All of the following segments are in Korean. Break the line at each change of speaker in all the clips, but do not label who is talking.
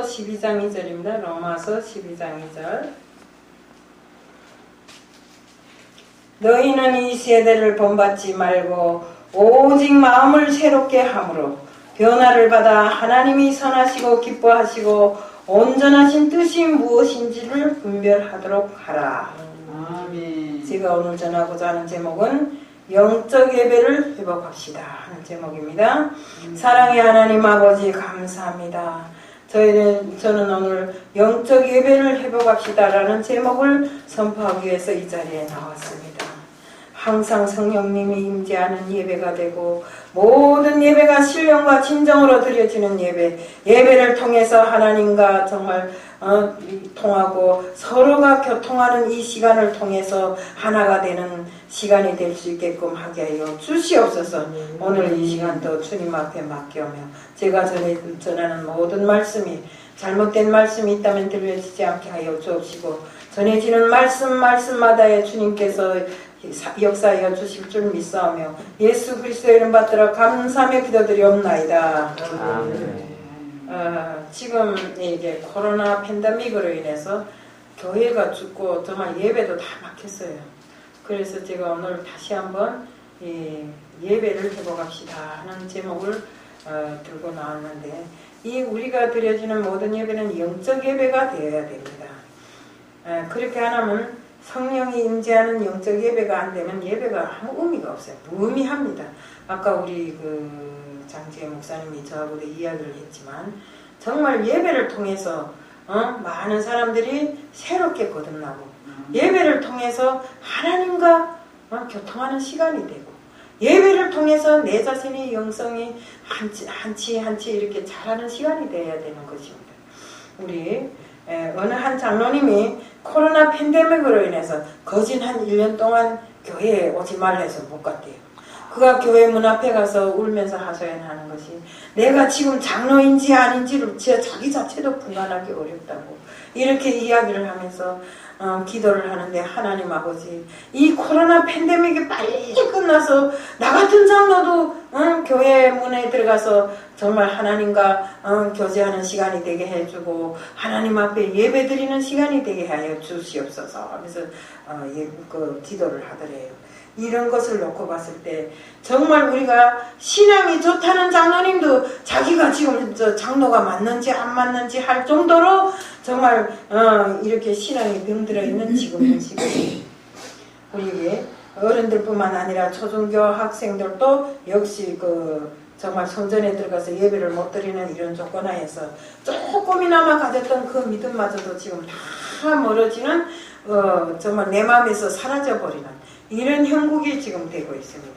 12장 2절입니다. 로마서 12장 2절. 너희는 이 세대를 본받지 말고 오직 마음을 새롭게 함으로 변화를 받아 하나님이 선하시고 기뻐하시고 온전하신 뜻이 무엇인지를 분별하도록 하라.
아멘.
제가 오늘 전하고자 하는 제목은 영적 예배를 회복합시다 하는 제목입니다. 사랑의 하나님 아버지 감사합니다. 저는 오늘 영적 예배를 회복합시다 라는 제목을 선포하기 위해서 이 자리에 나왔습니다. 항상 성령님이 임재하는 예배가 되고 모든 예배가 신령과 진정으로 드려지는 예배를 통해서 하나님과 정말 통하고 서로가 교통하는 이 시간을 통해서 하나가 되는 시간이 될 수 있게끔 하게 하여 주시옵소서. 오늘 이 시간도 주님 앞에 맡겨오며 제가 전하는 모든 말씀이 잘못된 말씀이 있다면 들려지지 않게 하여 주옵시고 전해지는 말씀마다에 주님께서 역사하여 주실 줄 믿사오며 예수 그리스도의 이름 받들어 감사하며 기도드리옵나이다. 지금 이게 코로나 팬데믹으로 인해서 교회가 죽고 정말 예배도 다 막혔어요. 그래서 제가 오늘 다시 한번 예배를 회복합시다 하는 제목을 들고 나왔는데 이 우리가 드려지는 모든 예배는 영적 예배가 되어야 됩니다. 그렇게 안 하면 성령이 임재하는 영적 예배가 안 되면 예배가 아무 의미가 없어요. 무의미합니다. 아까 우리 장지혜 목사님이 저하고도 이야기를 했지만 정말 예배를 통해서 많은 사람들이 새롭게 거듭나고 예배를 통해서 하나님과 교통하는 시간이 되고 예배를 통해서 내 자신의 영성이 한치 이렇게 자라는 시간이 되어야 되는 것입니다. 우리 어느 한 장로님이 코로나 팬데믹으로 인해서 거진 한 1년 동안 교회에 오지 말라 해서 못 갔대요. 그가 교회 문 앞에 가서 울면서 하소연하는 것이 내가 지금 장로인지 아닌지를 자기 자체도 분간하기 어렵다고 이렇게 이야기를 하면서 기도를 하는데 하나님 아버지 이 코로나 팬데믹이 빨리 끝나서 나 같은 장로도 교회 문에 들어가서 정말 하나님과 교제하는 시간이 되게 해주고 하나님 앞에 예배드리는 시간이 되게 하여 주시옵소서 하면서 기도를 하더래요. 이런 것을 놓고 봤을 때 정말 우리가 신앙이 좋다는 장로님도 자기가 지금 장로가 맞는지 안 맞는지 할 정도로 정말 이렇게 신앙이 병들어 있는 지금의 시간 우리 어른들뿐만 아니라 초중교 학생들도 역시 정말 성전에 들어가서 예배를 못 드리는 이런 조건하에서 조금이나마 가졌던 그 믿음마저도 지금 다 멀어지는 정말 내 마음에서 사라져버리는 이런 형국이 지금 되고 있습니다.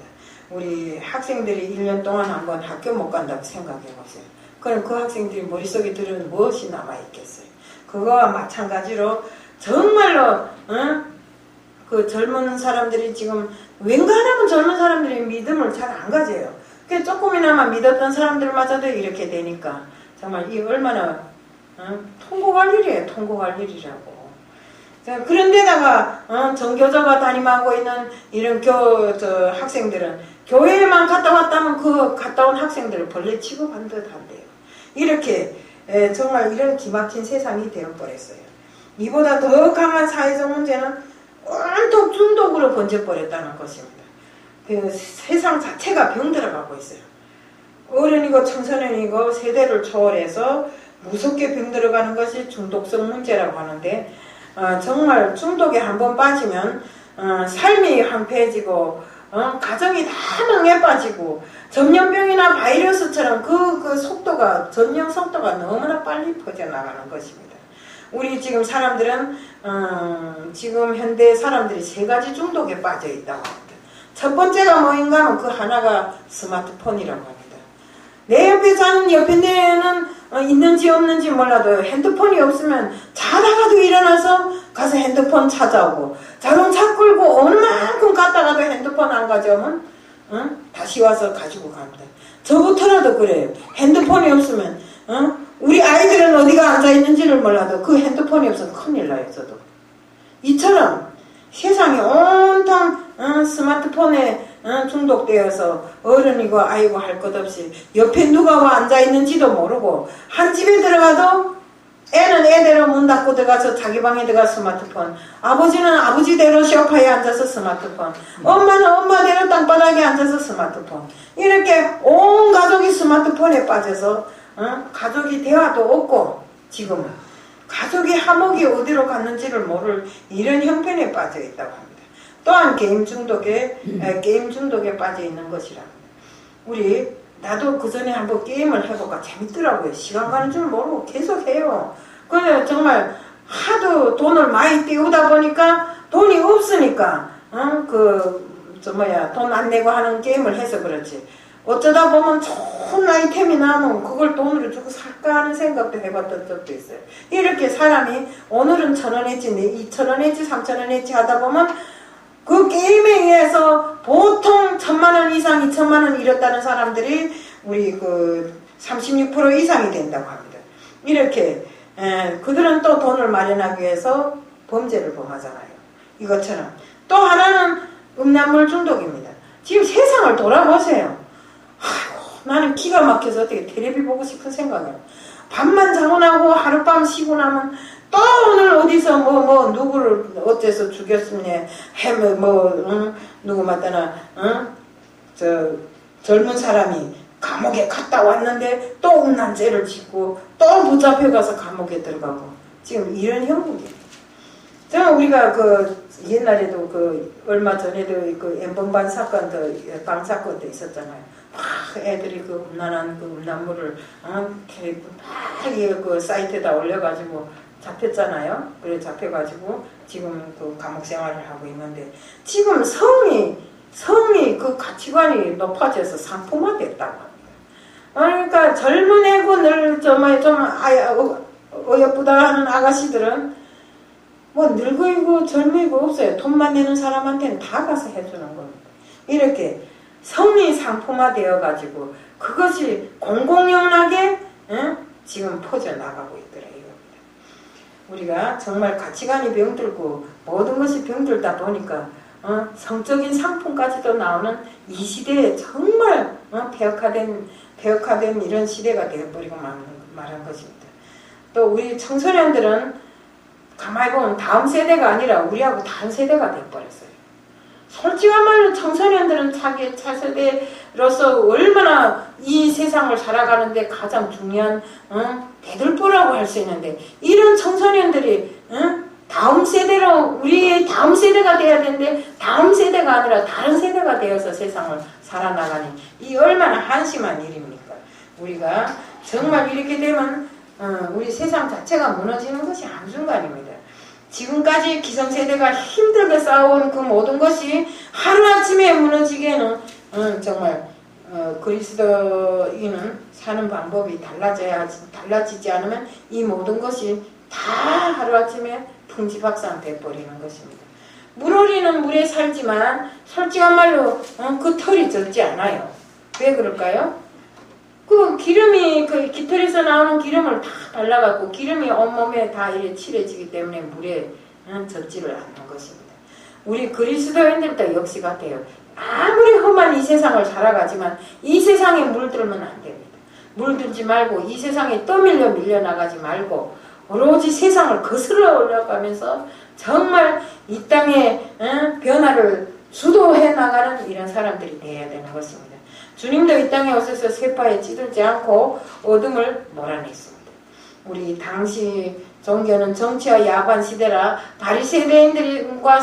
우리 학생들이 1년 동안 한번 학교 못 간다고 생각해 보세요. 그럼 그 학생들이 머릿속에 들은 무엇이 남아있겠어요? 그거와 마찬가지로 정말로 그 젊은 사람들이 지금 웬간하면 젊은 사람들이 믿음을 잘 안 가져요. 그 조금이나마 믿었던 사람들마저도 이렇게 되니까 정말 이 얼마나 통곡할 일이에요. 통곡할 일이라고. 자, 그런데다가 정교조가 담임하고 있는 이런 학생들은 교회에만 갔다 왔다면 그 갔다 온 학생들을 벌레 취급한 듯 한대요. 이렇게 정말 이런 기막힌 세상이 되어버렸어요. 이보다 더 강한 사회적 문제는 온통 중독으로 번져버렸다는 것입니다. 그 세상 자체가 병들어가고 있어요. 어른이고 청소년이고 세대를 초월해서 무섭게 병들어가는 것이 중독성 문제라고 하는데 정말 중독에 한번 빠지면 삶이 황폐해지고 가정이 다 멍에 빠지고 전염병이나 바이러스처럼 그 속도가 전염 속도가 너무나 빨리 퍼져나가는 것입니다. 우리 지금 사람들은 지금 현대 사람들이 3가지 중독에 빠져 있다고 합니다. 첫 번째가 뭐인가 하면 그 하나가 스마트폰이라고 합니다. 내 옆에 자는 옆에 내는 있는지 없는지 몰라도 핸드폰이 없으면 자다가도 일어나서 가서 핸드폰 찾아오고 자동차 끌고 어느 만큼 갔다가도 핸드폰 안 가져오면 다시 와서 가지고 갑니다. 저부터라도 그래요. 핸드폰이 없으면 우리 아이들은 어디가 앉아있는지를 몰라도 그 핸드폰이 없으면 큰일 나요. 저도 이처럼 세상이 온통 스마트폰에 중독되어서 어른이고 아이고 할 것 없이 옆에 누가 와 앉아있는지도 모르고 한 집에 들어가도 때대로 문 닫고 들어가서 자기 방에 들어가 스마트폰, 아버지는 아버지대로 소파에 앉아서 스마트폰, 엄마는 엄마대로 땅바닥에 앉아서 스마트폰, 이렇게 온 가족이 스마트폰에 빠져서 가족이 대화도 없고 지금은 가족의 화목이 어디로 갔는지를 모를 이런 형편에 빠져 있다고 합니다. 또한 게임 중독에 빠져 있는 것이라. 우리 나도 그 전에 한번 게임을 해볼까 재밌더라고요. 시간 가는 줄 모르고 계속 해요. 그래 정말 하도 돈을 많이 띄우다 보니까 돈이 없으니까 돈 안 내고 하는 게임을 해서 그렇지. 어쩌다 보면 좋은 아이템이 나오면 그걸 돈으로 주고 살까 하는 생각도 해봤던 적도 있어요. 이렇게 사람이 오늘은 1,000원 했지, 2,000원 했지, 3,000원 했지 하다 보면 그 게임에 의해서 보통 1,000만원 이상, 2,000만원 잃었다는 사람들이 우리 36% 이상이 된다고 합니다. 이렇게 그들은 또 돈을 마련하기 위해서 범죄를 범하잖아요. 이것처럼. 또 하나는 음란물 중독입니다. 지금 세상을 돌아보세요. 아이고, 나는 기가 막혀서 어떻게 텔레비 보고 싶은 생각이에요. 밤만 자고 나고 하룻밤 쉬고 나면 또 오늘 어디서 누구를 어째서 죽였으면 누구 맞다나 젊은 사람이 감옥에 갔다 왔는데 또 음란죄를 짓고 또 붙잡혀가서 감옥에 들어가고 지금 이런 형국이에요. 저는 우리가 옛날에도 얼마 전에도 엠번방 사건도 방사건도 있었잖아요. 막 애들이 음란한 음란물을 막 사이트에다 올려가지고 잡혔잖아요. 그래 잡혀가지고 지금 감옥 생활을 하고 있는데 지금 성이 그 가치관이 높아져서 상품화됐다고 합니다. 그러니까 젊은 애고 늘 좀 어여쁘다 하는 아가씨들은 늙어이고 젊이고 없어요. 돈만 내는 사람한테는 다 가서 해주는 겁니다. 이렇게 성이 상품화되어 가지고 그것이 공공연하게 지금 퍼져나가고 있더래요. 우리가 정말 가치관이 병들고 모든 것이 병들다 보니까 성적인 상품까지도 나오는 이 시대에 정말 폐역화된 이런 시대가 되어버리고 말한 것입니다. 또 우리 청소년들은 가만히 보면 다음 세대가 아니라 우리하고 다른 세대가 되어버렸어요. 솔직한 말로 청소년들은 자기 차세대로서 얼마나 이 세상을 살아가는데 가장 중요한 대들보라고 할 수 있는데 이런 청소년들이 다음 세대로 우리의 다음 세대가 돼야 되는데 다음 세대가 아니라 다른 세대가 되어서 세상을 살아나가니 이 얼마나 한심한 일입니까? 우리가 정말 이렇게 되면 우리 세상 자체가 무너지는 것이 한순간입니다. 지금까지 기성세대가 힘들게 쌓아온 그 모든 것이 하루아침에 무너지기에는 정말 그리스도인은 사는 방법이 달라지지 않으면 이 모든 것이 다 하루아침에 풍지박산 돼버리는 것입니다. 물오리는 물에 살지만 솔직한 말로 그 털이 적지 않아요. 왜 그럴까요? 그 기름이 깃털에서 나오는 기름을 다 발라갖고 기름이 온몸에 다 이렇게 칠해지기 때문에 물에 젖지를 않는 것입니다. 우리 그리스도인들도 역시 같아요. 아무리 험한 이 세상을 살아가지만 이 세상에 물들면 안 됩니다. 물들지 말고 이 세상에 떠밀려 밀려나가지 말고 오로지 세상을 거슬러 올라가면서 정말 이 땅의 변화를 주도해 나가는 이런 사람들이 되어야 되는 것입니다. 주님도 이 땅에 오셔서 세파에 찌들지 않고 어둠을 몰아냈습니다. 우리 당시 종교는 정치와 야관 시대라 바리새인들과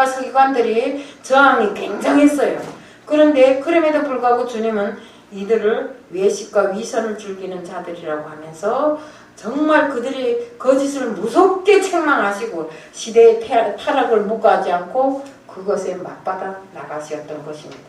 서기관들이 저항이 굉장했어요. 그런데 그럼에도 불구하고 주님은 이들을 외식과 위선을 즐기는 자들이라고 하면서 정말 그들이 거짓을 무섭게 책망하시고 시대의 타락을 묵과하지 않고 그것에 맞받아 나가셨던 것입니다.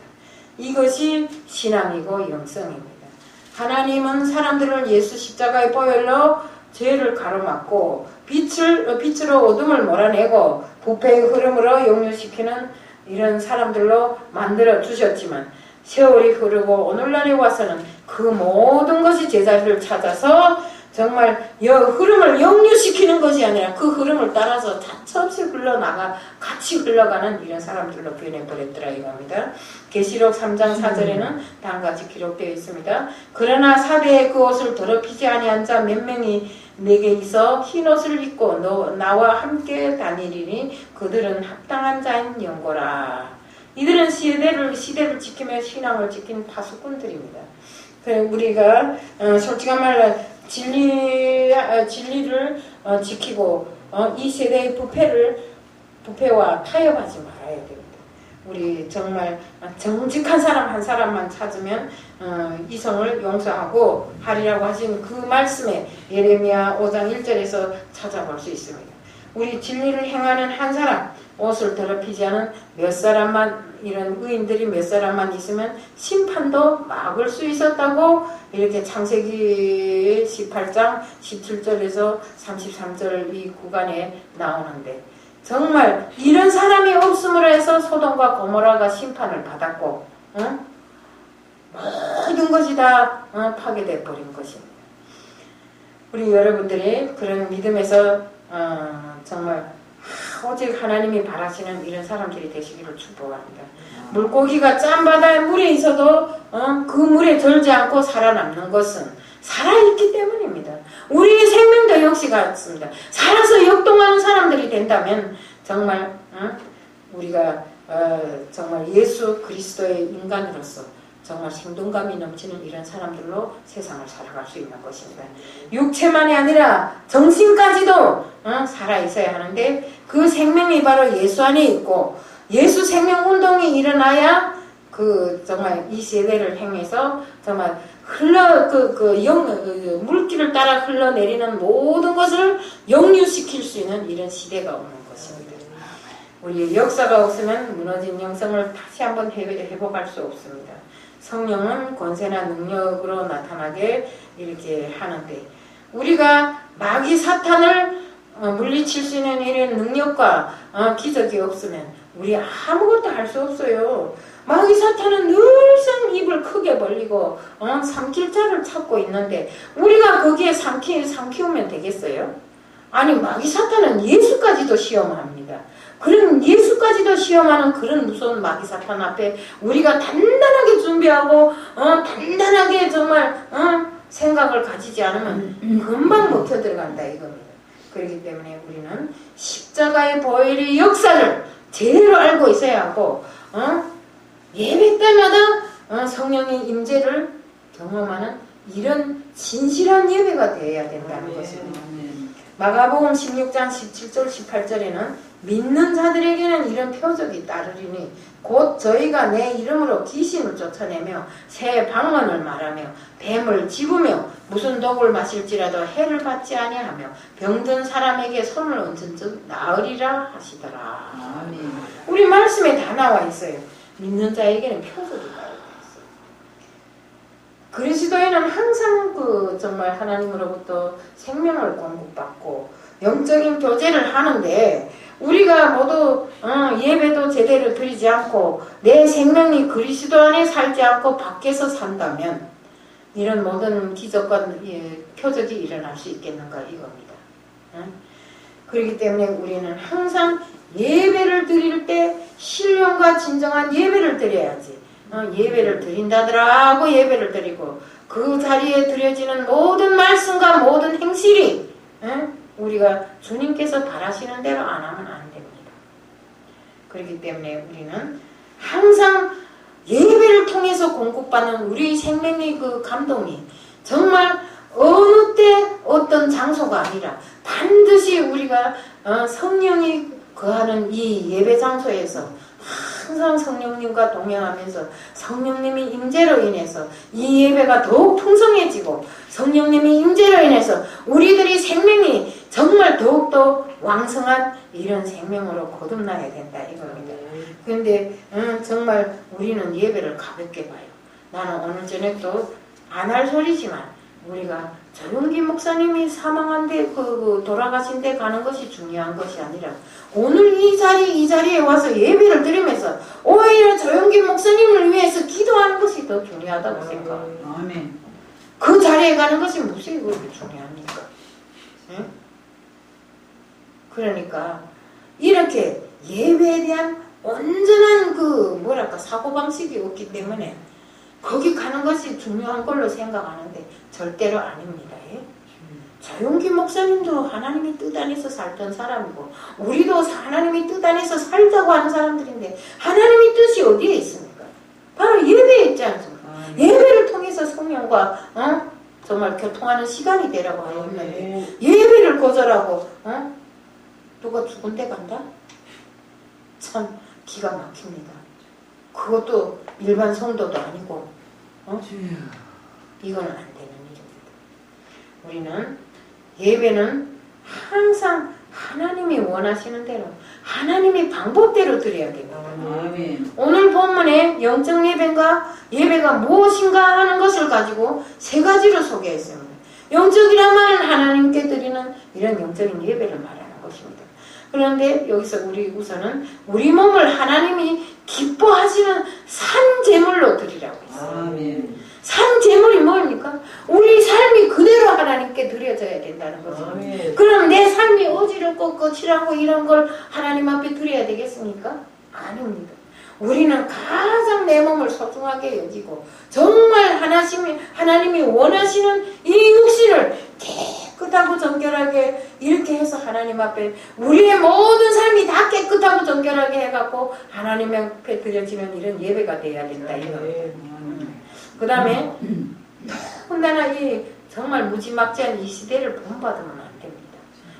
이것이 신앙이고 영성입니다. 하나님은 사람들을 예수 십자가의 보혈로 죄를 가로막고 빛으로 어둠을 몰아내고 부패의 흐름으로 역류시키는 이런 사람들로 만들어 주셨지만 세월이 흐르고 오늘날에 와서는 그 모든 것이 제자리를 찾아서 정말 흐름을 역류시키는 것이 아니라 그 흐름을 따라서 자처없이 흘러나가 같이 흘러가는 이런 사람들로 변해버렸더라 이겁니다. 계시록 3장 4절에는 다음같이 기록되어 있습니다. 그러나 사대의 그 옷을 더럽히지 아니한 자 몇 명이 내게 있어 흰옷을 입고 나와 함께 다니리니 그들은 합당한 자인 연고라. 이들은 시대를 지키며 신앙을 지킨 파수꾼들입니다. 우리가 솔직한 말로 진리를 지키고 이 세대의 부패와 타협하지 말아야 됩니다. 우리 정말 정직한 사람 한 사람만 찾으면 이성을 용서하고 하리라고 하신 그 말씀에 예레미야 5장 1절에서 찾아볼 수 있습니다. 우리 진리를 행하는 한 사람, 옷을 더럽히지 않은 몇 사람만, 이런 의인들이 몇 사람만 있으면 심판도 막을 수 있었다고 이렇게 창세기 18장 17절에서 33절 이 구간에 나오는데, 정말 이런 사람이 없음으로 해서 소돔과 고모라가 심판을 받았고 모든 것이 다 파괴되어 버린 것입니다. 우리 여러분들이 그런 믿음에서 정말 오직 하나님이 바라시는 이런 사람들이 되시기를 축복합니다. 물고기가 짠바다에 물에 있어도 그 물에 덜지 않고 살아남는 것은 살아있기 때문입니다. 우리의 생명도 역시 같습니다. 살아서 역동하는 사람들이 된다면 정말 우리가 정말 예수 그리스도의 인간으로서 정말 생동감이 넘치는 이런 사람들로 세상을 살아갈 수 있는 것입니다. 육체만이 아니라 정신까지도 살아있어야 하는데 그 생명이 바로 예수 안에 있고 예수 생명 운동이 일어나야 그 정말 이 세대를 행해서 정말 물길을 따라 흘러내리는 모든 것을 역류시킬 수 있는 이런 시대가 오는 것입니다. 우리 역사가 없으면 무너진 영성을 다시 한번 회복할 수 없습니다. 성령은 권세나 능력으로 나타나게 이렇게 하는데, 우리가 마귀 사탄을 물리칠 수 있는 이런 능력과 기적이 없으면 우리 아무것도 할 수 없어요. 마귀 사탄은 늘상 입을 크게 벌리고 삼킬 자를 찾고 있는데 우리가 거기에 삼키우면 되겠어요? 아니, 마귀 사탄은 예수까지도 시험합니다. 그런 예수까지도 시험하는 그런 무서운 마귀 사탄 앞에 우리가 단단하게 준비하고 단단하게 정말 생각을 가지지 않으면 금방 먹혀 들어간다 이겁니다. 그렇기 때문에 우리는 십자가의 보혈의 역사를 제대로 알고 있어야 하고 예배 때마다 성령의 임재를 경험하는 이런 진실한 예배가 되어야 된다는 것입니다. 마가복음 16장 17절 18절에는 믿는 자들에게는 이런 표적이 따르리니 곧 저희가 내 이름으로 귀신을 쫓아내며 새 방언을 말하며 뱀을 집으며 무슨 독을 마실지라도 해를 받지 아니하며 병든 사람에게 손을 얹은 즉 나으리라 하시더라. 아멘. 우리 말씀에 다 나와 있어요. 믿는 자에게는 표적이 따르고 있어요. 그리스도인은 항상 정말 하나님으로부터 생명을 공급받고 영적인 교제를 하는데, 우리가 모두 예배도 제대로 드리지 않고 내 생명이 그리스도 안에 살지 않고 밖에서 산다면 이런 모든 기적과 표적이 일어날 수 있겠는가 이겁니다. 그렇기 때문에 우리는 항상 예배를 드릴 때 신령과 진정한 예배를 드려야지. 예배를 드린다더라고 예배를 드리고 그 자리에 드려지는 모든 말씀과 모든 행실이 우리가 주님께서 바라시는 대로 안 하면 안 됩니다. 그렇기 때문에 우리는 항상 예배를 통해서 공급받는 우리 생명의 그 감동이 정말 어느 때 어떤 장소가 아니라 반드시 우리가 성령이 거하는 이 예배 장소에서 항상 성령님과 동행하면서 성령님이 임재로 인해서 이 예배가 더욱 풍성해지고 성령님이 임재로 인해서 우리들이 생명이 정말 더욱더 왕성한 이런 생명으로 거듭나야 된다 이겁니다. 그런데 정말 우리는 예배를 가볍게 봐요. 나는 오늘 저녁도 안 할 소리지만 우리가 조용기 목사님이 사망한 데 돌아가신 데 가는 것이 중요한 것이 아니라 오늘 이 자리에 와서 예배를 드리면서 오히려 조용기 목사님을 위해서 기도하는 것이 더 중요하다고 생각합니다. 아멘. 그 자리에 가는 것이 무엇이 그렇게 중요합니까? 응? 그러니까 이렇게 예배에 대한 온전한 사고방식이 없기 때문에 거기 가는 것이 중요한 걸로 생각하는데 절대로 아닙니다. 조용기 목사님도 하나님이 뜻 안에서 살던 사람이고 우리도 하나님이 뜻 안에서 살자고 하는 사람들인데 하나님의 뜻이 어디에 있습니까? 바로 예배에 있지 않습니까? 예배를 통해서 성령과 정말 교통하는 시간이 되라고 하였는데 예배를 거절하고 누가 죽은 데 간다? 참 기가 막힙니다. 그것도 일반 성도도 아니고 이거는 안 되는 일입니다. 우리는 예배는 항상 하나님이 원하시는 대로 하나님의 방법대로 드려야 됩니다. 오늘 본문에 영적 예배가 무엇인가 하는 것을 가지고 세 가지로 소개했습니다. 영적이란 말은 하나님께 드리는 이런 영적인 예배를 말하는 것입니다. 그런데 여기서 우선은 우리 몸을 하나님이 기뻐하시는 산 제물로 드리라고 했어요. 산 제물이 뭡니까? 우리 삶이 그대로 하나님께 드려져야 된다는 거죠. 그럼 내 삶이 어지럽고 거칠하고 이런 걸 하나님 앞에 드려야 되겠습니까? 아닙니다. 우리는 가장 내 몸을 소중하게 여기고 정말 하나님이 원하시는 이 육신을 깨끗하고 정결하게 이렇게 해서 하나님 앞에 우리의 모든 삶이 다 깨끗하고 정결하게 해갖고 하나님 앞에 드려지는 이런 예배가 돼야 된다. 그 다음에 더군다나 이 정말 무지막지한 이 시대를 본받으면 안 됩니다.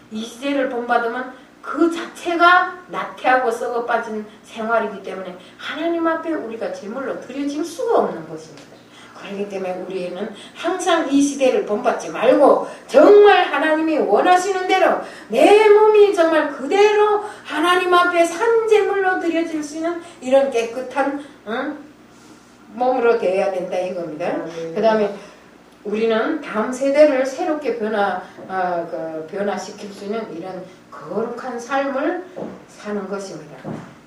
이 시대를 본받으면 그 자체가 나태하고 썩어 빠진 생활이기 때문에 하나님 앞에 우리가 제물로 드려질 수가 없는 것입니다. 그렇기 때문에 우리는 항상 이 시대를 본받지 말고 정말 하나님이 원하시는 대로 내 몸이 정말 그대로 하나님 앞에 산제물로 드려질 수 있는 이런 깨끗한 몸으로 되어야 된다 이겁니다. 그 다음에 우리는 다음 세대를 새롭게 변화시킬 수 있는 이런 거룩한 삶을 사는 것입니다.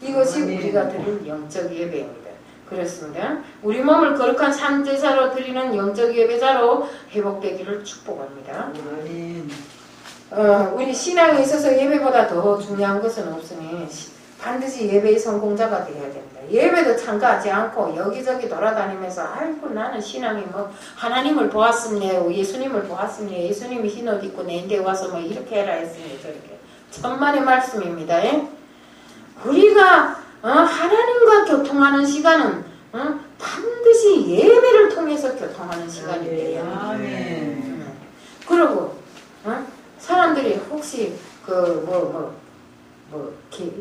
이것이 우리가 드릴 영적 예배입니다. 그렇습니다. 우리 몸을 거룩한 산제사로 드리는 영적 예배자로 회복되기를 축복합니다. 우리 신앙에 있어서 예배보다 더 중요한 것은 없으니 반드시 예배의 성공자가 되어야 됩니다. 예배도 참가하지 않고 여기저기 돌아다니면서 아이고 나는 신앙이 뭐 하나님을 보았습니다. 예수님을 보았습니다. 예수님이 흰옷 입고 내인데 와서 뭐 이렇게 해라 했습니다. 저렇게 천만의 말씀입니다. 우리가 하나님과 교통하는 시간은 반드시 예배를 통해서 교통하는 시간이 돼요. 그리고 사람들이 혹시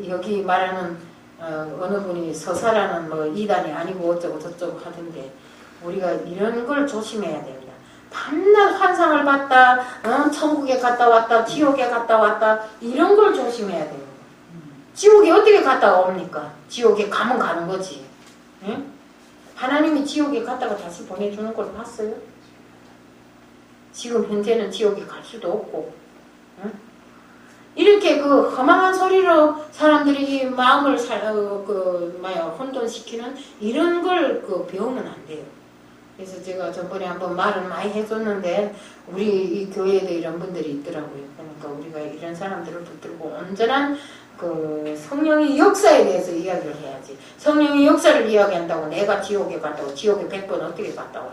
여기 말하는 어느 분이 서사라는 이단이 아니고 어쩌고 저쩌고 하던데 우리가 이런 걸 조심해야 됩니다. 밤낮 환상을 봤다, 천국에 갔다 왔다, 지옥에 갔다 왔다 이런 걸 조심해야 됩니다. 지옥에 어떻게 갔다 옵니까? 지옥에 가면 가는 거지. 응? 하나님이 지옥에 갔다가 다시 보내주는 걸 봤어요? 지금 현재는 지옥에 갈 수도 없고 응? 이렇게 허망한 소리로 사람들이 마음을 혼돈시키는 이런 걸 배우면 안 돼요. 그래서 제가 전번에 한번 말을 많이 해줬는데 우리 이 교회에도 이런 분들이 있더라고요. 그러니까 우리가 이런 사람들을 붙들고 온전한 성령의 역사에 대해서 이야기를 해야지. 성령의 역사를 이야기한다고 내가 지옥에 갔다고 지옥에 100번 어떻게 갔다 와요?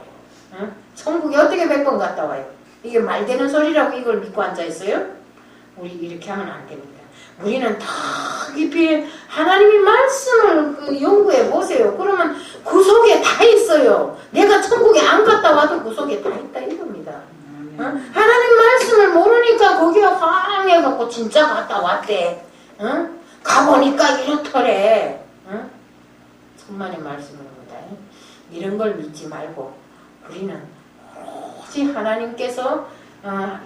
응? 천국에 어떻게 100번 갔다 와요? 이게 말되는 소리라고 이걸 믿고 앉아있어요? 우리 이렇게 하면 안 됩니다. 우리는 더 깊이 하나님의 말씀을 연구해 보세요. 그러면 그 속에 다 있어요. 내가 천국에 안 갔다 와도 그 속에 다 있다 이겁니다. 하나님 말씀을 모르니까 거기에 황해갖고 진짜 갔다 왔대. 가보니까 이렇더래. 천만의 말씀입니다. 이런 걸 믿지 말고 우리는 오직 하나님께서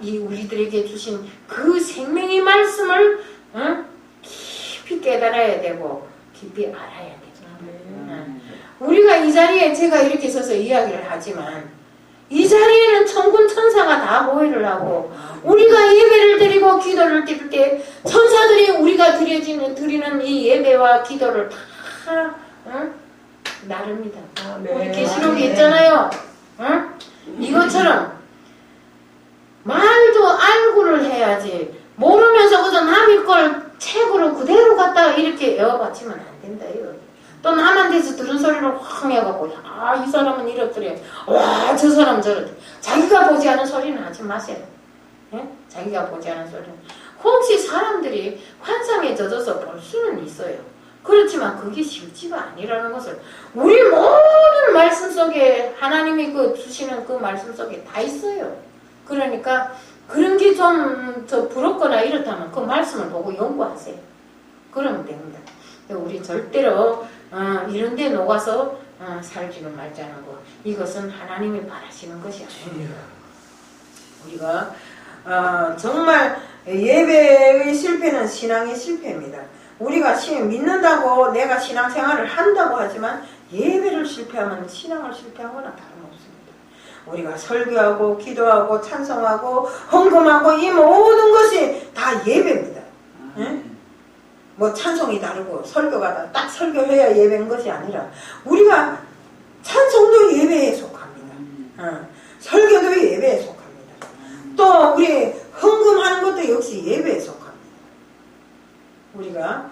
이 우리들에게 주신 그 생명의 말씀을 깊이 깨달아야 되고 깊이 알아야 되죠. 우리가 이 자리에 제가 이렇게 서서 이야기를 하지만 이 자리에는 천군 천사가 다 보회를 하고 우리가 예배를 드리고 기도를 드릴 때 천사들이 우리가 드리는 이 예배와 기도를 다 나릅니다. 우리 계시록에 있잖아요. 이것처럼 말도 알고를 해야지 모르면서 그저 남의 걸 책으로 그대로 갖다가 이렇게 에워받치면 안 된다 이거. 또 남한테서 들은 소리를 확 해갖고 이 사람은 이렇더래, 와 저 사람 저렇대. 자기가 보지 않은 소리는 하지 마세요. 예? 자기가 보지 않은 소리는. 혹시 사람들이 환상에 젖어서 볼 수는 있어요. 그렇지만 그게 실지가 아니라는 것을 우리 모든 말씀 속에 하나님이 주시는 그 말씀 속에 다 있어요. 그러니까 그런 게 좀 부럽거나 이렇다면 그 말씀을 보고 연구하세요. 그러면 됩니다. 우리 절대로 이런 데 녹아서 살지는 말자는 거. 이것은 하나님이 바라시는 것이 아닙니다. 우리가 정말 예배의 실패는 신앙의 실패입니다. 우리가 믿는다고 내가 신앙생활을 한다고 하지만 예배를 실패하면 신앙을 실패한 거나 다름없습니다. 우리가 설교하고 기도하고 찬송하고 헌금하고 이 모든 것이 다 예배입니다. 예? 뭐 찬송이 다르고 설교가 딱 설교해야 예배인 것이 아니라 우리가 찬송도 예배에 속합니다. 설교도 예배에 속합니다. 또 우리 헌금하는 것도 역시 예배에 속합니다. 우리가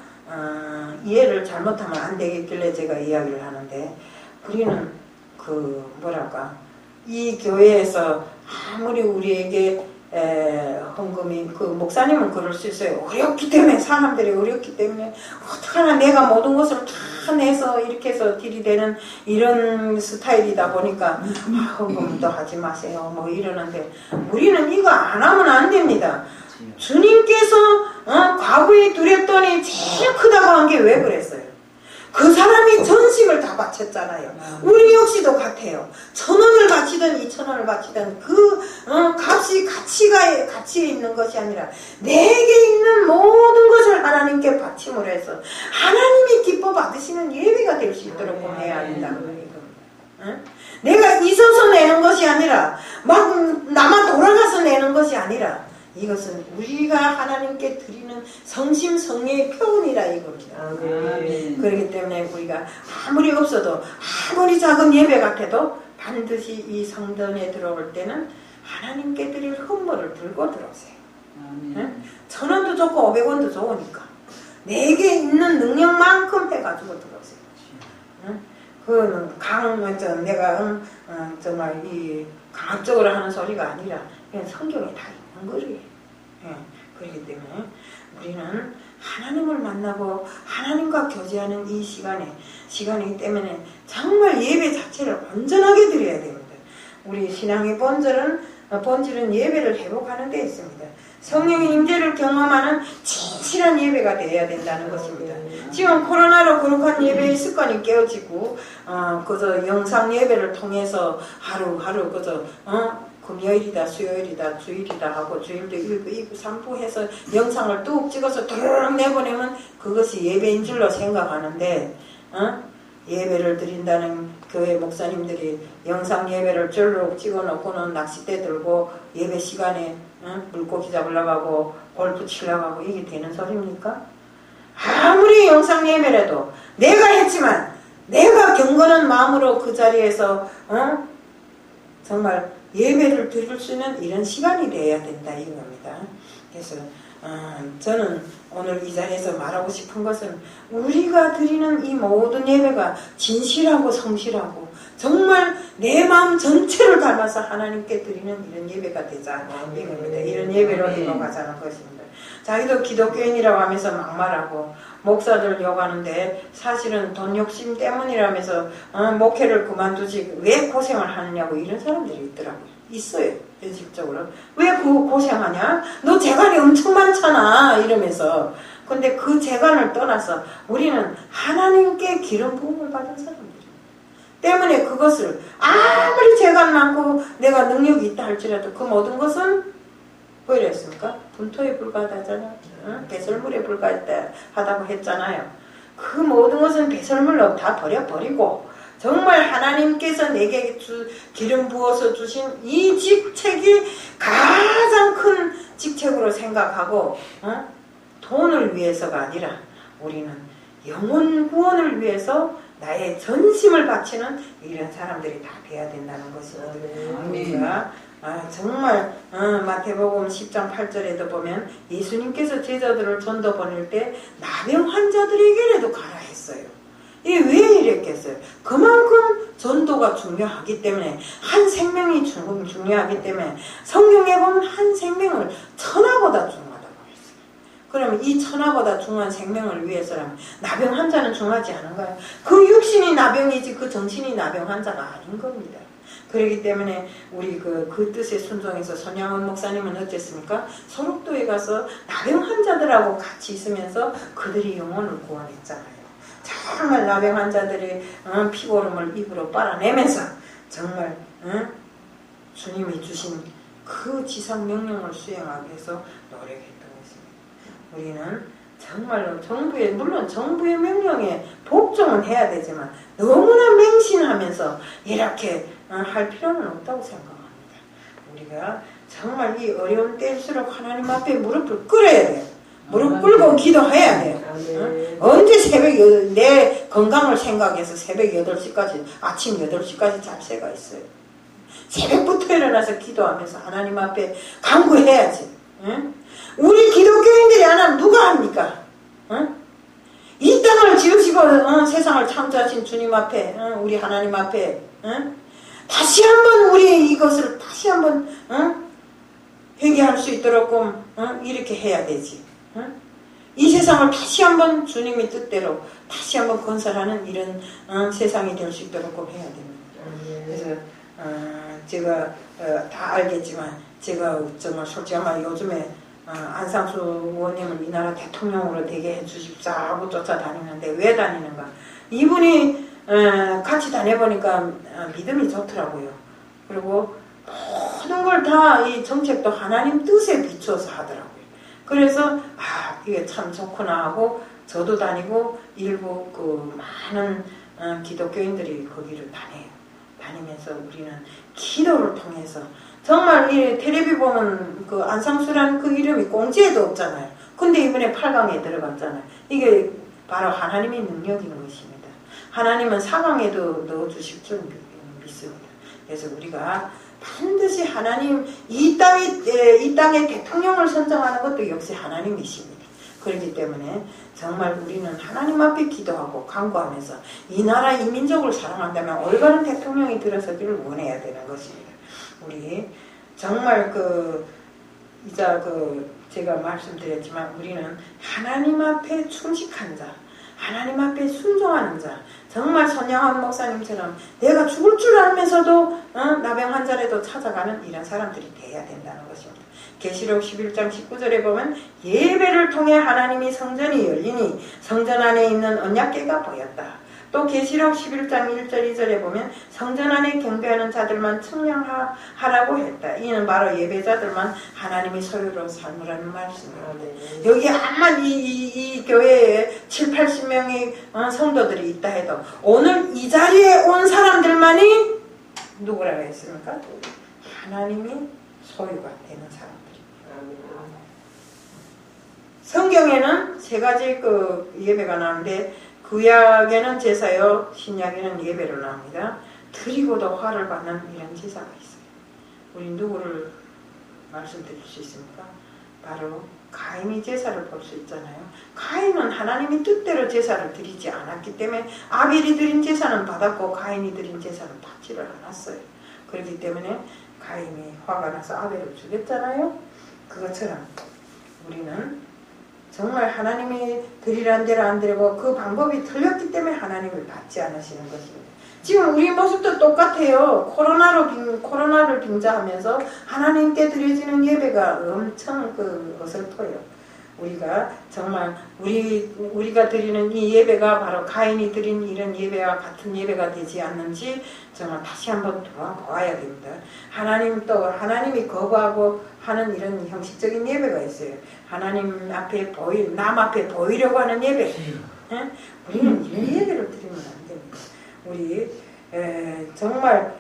이해를 잘못하면 안 되겠길래 제가 이야기를 하는데 우리는 이 교회에서 아무리 우리에게 헌금이 목사님은 그럴 수 있어요. 어렵기 때문에 사람들이 어렵기 때문에 어떡하나 내가 모든 것을 다 내서 이렇게 해서 들이대는 이런 스타일이다 보니까 헌금도 하지 마세요 뭐 이러는데 우리는 이거 안 하면 안 됩니다. 주님께서 과부에 두렵더니 제일 크다고 한 게 왜 그랬어요? 그 사람이 전심을 다 바쳤잖아요. 우리 역시도 같아요. 1,000원을 바치든 2,000원을 바치든 그 값이 가치에 있는 것이 아니라 내게 있는 모든 것을 하나님께 바침으로 해서 하나님이 기뻐 받으시는 예배가 될 수 있도록 해야 한다는 겁니다. 내가 있어서 내는 것이 아니라 막 나만 돌아가서 내는 것이 아니라 이것은 우리가 하나님께 드리는 성심성의의 표현이라 이겁니다. 그렇기 때문에 우리가 아무리 없어도 아무리 작은 예배 같아도 반드시 이 성전에 들어올 때는 하나님께 드릴 헌물을 들고 들어오세요. 1,000원도 좋고 500원도 좋으니까 내게 있는 능력만큼 해가지고 들어오세요. 그거는 내가 정말 이 강압적으로 하는 소리가 아니라 그냥 성경에 다 있는 거예요. 그렇기 때문에 우리는 하나님을 만나고 하나님과 교제하는 이 시간이기 때문에 정말 예배 자체를 온전하게 드려야 됩니다. 우리 신앙의 본질은 예배를 회복하는 데 있습니다. 성령의 임재를 경험하는 진실한 예배가 되어야 된다는 것입니다. 지금 코로나로 거룩한 예배의 습관이 깨어지고 그저 영상 예배를 통해서 하루하루 그저 금요일이다 수요일이다 주일이다 하고 주일도 1부 2부 3부 해서 영상을 뚝 찍어서 드르륵 내보내면 그것이 예배인 줄로 생각하는데 예배를 드린다는 교회 목사님들이 영상 예배를 쭈르륵 찍어놓고는 낚싯대 들고 예배 시간에 물고기 잡으려고 하고 골프 치려고 하고 이게 되는 소리입니까? 아무리 영상 예배라도 내가 했지만 내가 경건한 마음으로 그 자리에서 정말 예배를 드릴 수 있는 이런 시간이 되어야 된다 이겁니다. 그래서 저는 오늘 이 자리에서 말하고 싶은 것은 우리가 드리는 이 모든 예배가 진실하고 성실하고 정말 내 마음 전체를 담아서 하나님께 드리는 이런 예배가 되자 이겁니다. 이런 예배로 이뤄가자는 것입니다. 자기도 기독교인이라고 하면서 막말하고 목사들 욕하는데 사실은 돈 욕심 때문이라면서 목회를 그만두지 왜 고생을 하느냐고 이런 사람들이 있더라고요. 있어요. 현실적으로. 왜 그거 고생하냐? 너 재간이 엄청 많잖아 이러면서. 근데 그 재간을 떠나서 우리는 하나님께 기름 부음을 받은 사람들이에요. 때문에 그것을 아무리 재간 많고 내가 능력이 있다 할지라도 그 모든 것은 뭐 이랬습니까? 분토에 불과하다잖아. 배설물에 불과하다고 했잖아요. 그 모든 것은 배설물로 다 버려버리고 정말 하나님께서 내게 기름 부어서 주신 이 직책이 가장 큰 직책으로 생각하고 돈을 위해서가 아니라 우리는 영혼 구원을 위해서 나의 전심을 바치는 이런 사람들이 다 돼야 된다는 것이거든요. 우리가 정말 마태복음 10장 8절에도 보면 예수님께서 제자들을 전도 보낼 때 나병 환자들에게라도 가라 했어요. 이게 왜 이랬겠어요? 그만큼 전도가 중요하기 때문에, 한 생명이 중요하기 때문에, 성경에 보면 한 생명을 천하보다 중요하다고 했어요. 그러면 이 천하보다 중요한 생명을 위해서라면 나병 환자는 중요하지 않은가요? 그 육신이 나병이지 그 정신이 나병 환자가 아닌 겁니다. 그렇기 때문에 우리 그 뜻에 순종해서 손양원 목사님은 어땠습니까? 소록도에 가서 나병 환자들하고 같이 있으면서 그들이 영혼을 구원했잖아요. 정말 나병 환자들의 피고름을 입으로 빨아내면서 정말 주님이 주신 그 지상 명령을 수행하기 위해서 노력했던 것입니다. 우리는 정말로 물론 정부의 명령에 복종은 해야 되지만 너무나 맹신하면서 이렇게 할 필요는 없다고 생각합니다. 우리가 정말 이 어려운 때일수록 하나님 앞에 무릎을 꿇어야 돼요. 무릎 꿇고 기도해야 돼요. 언제 내 건강을 생각해서 새벽 8시까지, 아침 8시까지 잘 새가 있어요. 새벽부터 일어나서 기도하면서 하나님 앞에 간구해야지. 우리 기독교인들이 안 하면 누가 합니까? 이 땅을 지으시고 세상을 창조하신 주님 앞에, 우리 하나님 앞에 다시 한번 우리 이것을 다시 한번 회개할 수 있도록 이렇게 해야 되지. 이 세상을 다시 한번 주님의 뜻대로 다시 한번 건설하는 이런 세상이 될 수 있도록 해야 됩니다. 그래서 제가 다 알겠지만 제가 정말 솔직히 말 요즘에 안상수 의원님을 이 나라 대통령으로 되게 해주십사 하고 쫓아다니는데 왜 다니는가? 이분이 같이 다녀보니까 믿음이 좋더라고요. 그리고 모든 걸 다 이 정책도 하나님 뜻에 비추어서 하더라고요. 그래서 이게 참 좋구나 하고 저도 다니고 일부 그 많은 기독교인들이 거기를 다니면서 우리는 기도를 통해서 정말 이 텔레비 보면 그 안상수라는 그 이름이 공지에도 없잖아요. 근데 이번에 8강에 들어갔잖아요. 이게 바로 하나님의 능력인 것입니다. 하나님은 4강에도 넣어주실 줄 믿습니다. 그래서 우리가 반드시 하나님 이 땅의 대통령을 선정하는 것도 역시 하나님이십니다. 그렇기 때문에 정말 우리는 하나님 앞에 기도하고 간구하면서 이 나라 이 민족을 사랑한다면 올바른 대통령이 들어서기를 원해야 되는 것입니다. 우리 정말 제가 말씀드렸지만 우리는 하나님 앞에 충직한 자, 하나님 앞에 순종하는 자, 정말 손양원 목사님처럼 내가 죽을 줄 알면서도 나병 환자라도 찾아가는 이런 사람들이 돼야 된다는 것입니다. 계시록 11장 19절에 보면 예배를 통해 하나님이 성전이 열리니 성전 안에 있는 언약궤가 보였다. 또 계시록 11장 1절 2절에 보면 성전 안에 경배하는 자들만 측량하라고 했다. 이는 바로 예배자들만 하나님의 소유로 삶으라는 말씀입니다. 여기 암만 이 교회에 7, 80명의 성도들이 있다 해도 오늘 이 자리에 온 사람들만이 누구라고 했습니까? 하나님이 소유가 되는 사람들입니다. 성경에는 세 가지 예배가 나오는데 구약에는 제사요, 신약에는 예배로 나옵니다. 드리고도 화를 받는 이런 제사가 있어요. 우리 누구를 말씀드릴 수 있습니까? 바로 가인이 제사를 볼 수 있잖아요. 가인은 하나님의 뜻대로 제사를 드리지 않았기 때문에 아벨이 드린 제사는 받았고 가인이 드린 제사는 받지를 않았어요. 그렇기 때문에 가인이 화가 나서 아벨을 죽였잖아요. 그것처럼 우리는 정말 하나님이 드리란 대로 안 드리고 그 방법이 틀렸기 때문에 하나님을 받지 않으시는 것입니다. 지금 우리 모습도 똑같아요. 코로나를 빙자하면서 하나님께 드려지는 예배가 엄청 어설퍼요. 우리가 정말 우리가 드리는 이 예배가 바로 가인이 드린 이런 예배와 같은 예배가 되지 않는지 정말 다시 한번 돌아보아야 됩니다. 하나님이 거부하고 하는 이런 형식적인 예배가 있어요. 하나님 앞에 남 앞에 보이려고 하는 예배. 우리는 이런 예배를 드리면 안 됩니다. 우리 정말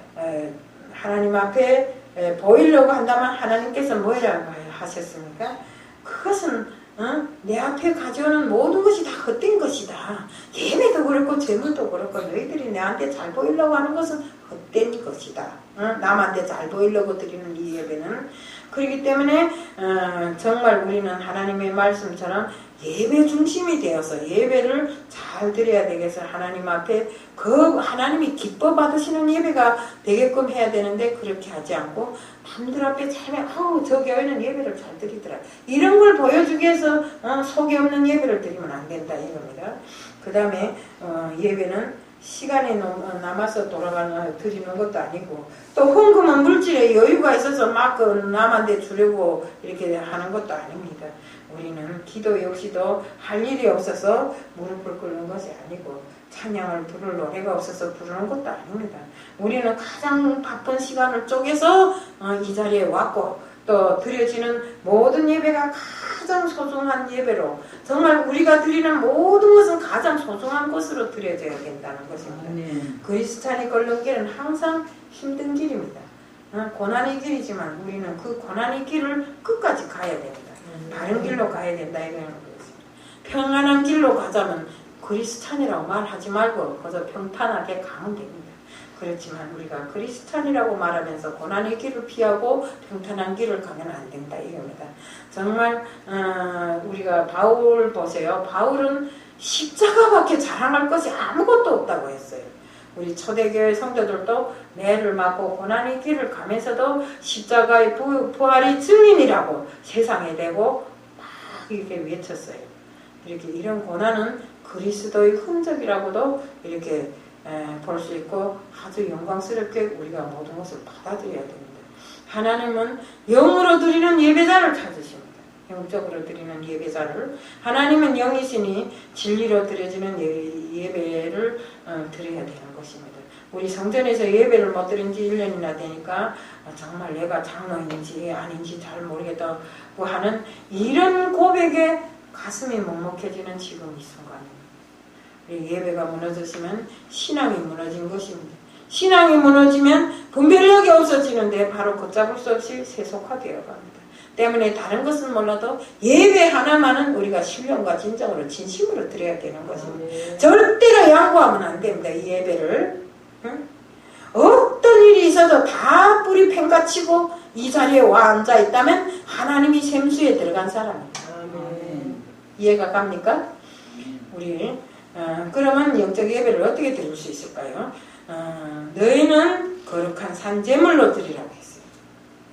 하나님 앞에 보이려고 한다면 하나님께서 뭐라고 하셨습니까? 그것은 내 앞에 가져오는 모든 것이 다 헛된 것이다. 예배도 그렇고 제물도 그렇고 너희들이 내한테 잘 보이려고 하는 것은 헛된 것이다. 남한테 잘 보이려고 드리는 이 예배는 그렇기 때문에 정말 우리는 하나님의 말씀처럼 예배 중심이 되어서 예배를 잘 드려야 되겠어요. 하나님 앞에 그 하나님이 기뻐 받으시는 예배가 되게끔 해야 되는데 그렇게 하지 않고 남들 앞에 잘 저 교회는 예배를 잘 드리더라. 이런 걸 보여주기 위해서 속이 없는 예배를 드리면 안 된다 이겁니다. 그 다음에 예배는 시간이 남아서 드리는 것도 아니고 또 헌금은 물질에 여유가 있어서 막 남한테 주려고 이렇게 하는 것도 아닙니다. 우리는 기도 역시도 할 일이 없어서 무릎을 꿇는 것이 아니고 찬양을 부를 노래가 없어서 부르는 것도 아닙니다. 우리는 가장 바쁜 시간을 쪼개서 이 자리에 왔고 또 드려지는 모든 예배가 가장 소중한 예배로 정말 우리가 드리는 모든 것은 가장 소중한 것으로 드려져야 된다는 것입니다. 그리스찬이 걸는 길은 항상 힘든 길입니다. 고난의 길이지만 우리는 그 고난의 길을 끝까지 가야 됩니다. 바른 길로 가야 된다 이거는 거였습니다. 평안한 길로 가자면 그리스찬이라고 말하지 말고 그저 평탄하게 가면 됩니다. 그렇지만 우리가 그리스찬이라고 말하면서 고난의 길을 피하고 평탄한 길을 가면 안 된다 이겁니다. 정말 우리가 바울 보세요. 바울은 십자가밖에 자랑할 것이 아무것도 없다고 했어요. 우리 초대교회 성도들도 매를 맞고 고난의 길을 가면서도 십자가의 부활이 증인이라고 세상에 대고 막 이렇게 외쳤어요. 이렇게 이런 고난은 그리스도의 흔적이라고도 이렇게 볼 수 있고 아주 영광스럽게 우리가 모든 것을 받아들여야 됩니다. 하나님은 영으로 드리는 예배자를 찾으십니다. 영적으로 드리는 예배자를. 하나님은 영이시니 진리로 드려지는 예배를 드려야 되는 것입니다. 우리 성전에서 예배를 못 드린 지 1년이나 되니까 정말 내가 장로인지 아닌지 잘 모르겠다고 하는 이런 고백에 가슴이 먹먹해지는 지금 이 순간입니다. 예배가 무너졌으면 신앙이 무너진 것입니다. 신앙이 무너지면 분별력이 없어지는데 바로 걷잡을 수 없이 세속화되어 갑니다. 때문에 다른 것은 몰라도 예배 하나만은 우리가 신령과 진정으로 진심으로 드려야 되는 것입니다. 절대로 양보하면 안 됩니다. 이 예배를. 응? 어떤 일이 있어도 다 뿌리 팽가치고 이 자리에 와 앉아 있다면 하나님이 샘수에 들어간 사람입니다. 이해가 갑니까? 우리 그러면 영적 예배를 어떻게 드릴 수 있을까요? 너희는 거룩한 산제물로 드리라고 했어요.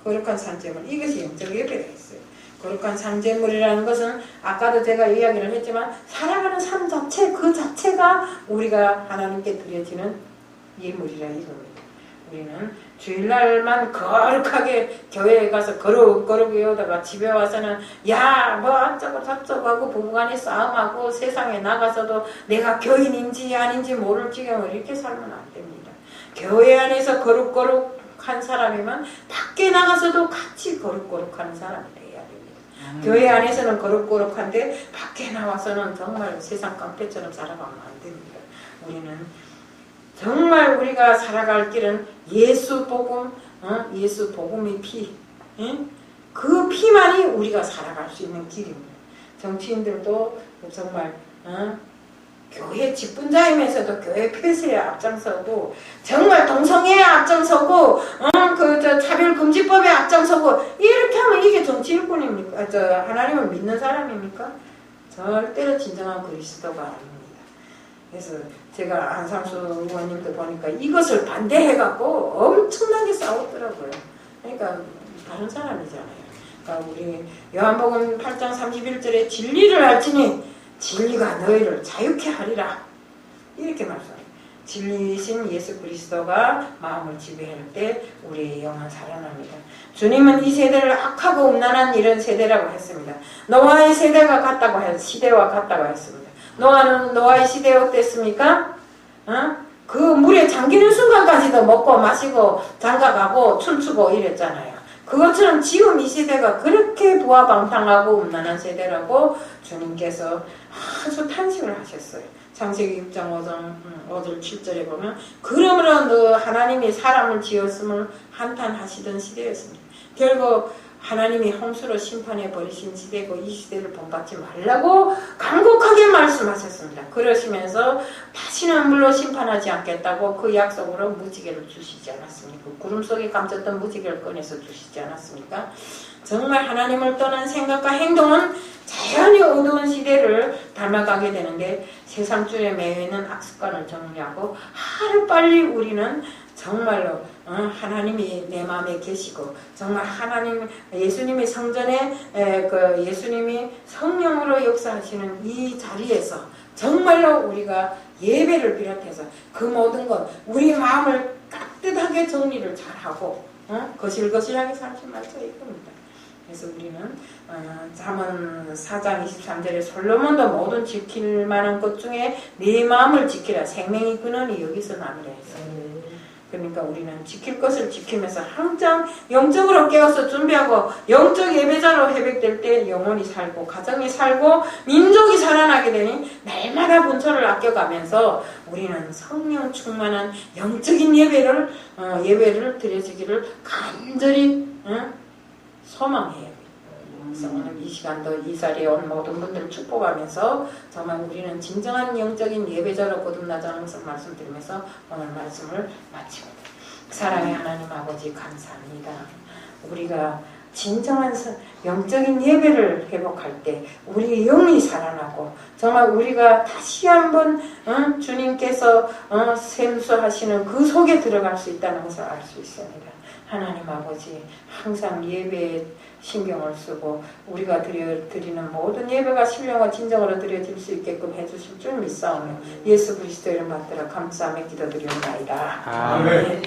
거룩한 산제물. 이것이 영적 예배가 있어요. 거룩한 산제물이라는 것은 아까도 제가 이야기를 했지만 살아가는 삶 자체 그 자체가 우리가 하나님께 드려지는 예물이라 이겁니다. 우리는 주일날만 거룩하게 교회에 가서 거룩 외우다가 집에 와서는 야 뭐 어쩌고 저쩌고 하고 부부간에 싸움하고 세상에 나가서도 내가 교인인지 아닌지 모를 지경으로 이렇게 살면 안 됩니다. 교회 안에서 거룩한 사람이면 밖에 나가서도 같이 거룩하는 사람이 돼야 됩니다. 교회 안에서는 거룩한데 밖에 나와서는 정말 세상 깡패처럼 살아가면 안 됩니다. 우리는 정말 우리가 살아갈 길은 예수 복음, 예수 복음의 피, 그 피만이 우리가 살아갈 수 있는 길입니다. 정치인들도 정말 교회 직분자이면서도 교회 폐쇄에 앞장서고 정말 동성애에 앞장서고 차별금지법에 앞장서고 이렇게 하면 이게 정치 일꾼입니까? 하나님을 믿는 사람입니까? 절대로 진정한 그리스도가 아닙니다. 그래서 제가 안상수 의원님도 보니까 이것을 반대해갖고 엄청나게 싸웠더라고요. 그러니까 다른 사람이잖아요. 그러니까 우리 요한복음 8장 31절에 진리를 알지니 진리가 너희를 자유케 하리라. 이렇게 말씀합니다. 진리이신 예수 그리스도가 마음을 지배할 때 우리의 영은 살아납니다. 주님은 이 세대를 악하고 음란한 이런 세대라고 했습니다. 노아의 세대가 시대와 같다고 했습니다. 노아의 시대 어땠습니까? 그 물에 잠기는 순간까지도 먹고 마시고 장가가고 춤추고 이랬잖아요. 그것처럼 지금 이 시대가 그렇게 부하방탕하고 음란한 세대라고 주님께서 아주 탄식을 하셨어요. 창세기 6장 5절 7절에 보면 그러므로 너 하나님이 사람을 지었음을 한탄하시던 시대였습니다. 결국 하나님이 홍수로 심판해 버리신 시대고 이 시대를 본받지 말라고 간곡하게 말씀하셨습니다. 그러시면서 다시는 물로 심판하지 않겠다고 그 약속으로 무지개를 주시지 않았습니까? 구름 속에 감췄던 무지개를 꺼내서 주시지 않았습니까? 정말 하나님을 떠난 생각과 행동은 자연히 어두운 시대를 닮아가게 되는데 세상줄에 매여있는 악습관을 정리하고 하루빨리 우리는 정말로 하나님이 내 마음에 계시고 정말 하나님 예수님이 성전에 예수님이 성령으로 역사하시는 이 자리에서 정말로 우리가 예배를 비롯해서 그 모든 것 우리 마음을 따뜻하게 정리를 잘하고 거실거실하게 살지 말자 이겁니다. 그래서 우리는 잠언 4장 23절에 솔로몬도 모든 지킬 만한 것 중에 네 마음을 지키라 생명이 근원이 여기서 나누라 했어요. 그러니까 우리는 지킬 것을 지키면서 항상 영적으로 깨어서 준비하고 영적 예배자로 회복될 때 영혼이 살고 가정이 살고 민족이 살아나게 되니 날마다 분초를 아껴가면서 우리는 성령 충만한 영적인 예배를 드려지기를 간절히 소망해요. 그래서 오늘 이 시간도 이 자리에 온 모든 분들 축복하면서 정말 우리는 진정한 영적인 예배자로 거듭나자는 것을 말씀드리면서 오늘 말씀을 마치고 사랑의 하나님 아버지 감사합니다. 우리가 진정한 영적인 예배를 회복할 때 우리 영이 살아나고 정말 우리가 다시 한번 주님께서 샘수하시는 그 속에 들어갈 수 있다는 것을 알 수 있습니다. 하나님 아버지 항상 예배에 신경을 쓰고 우리가 드리는 모든 예배가 신령과 진정으로 드려질 수 있게끔 해주실 줄 믿사오며 예수 그리스도 이름 받들어 감사하며 기도드리옵나이다.
아멘.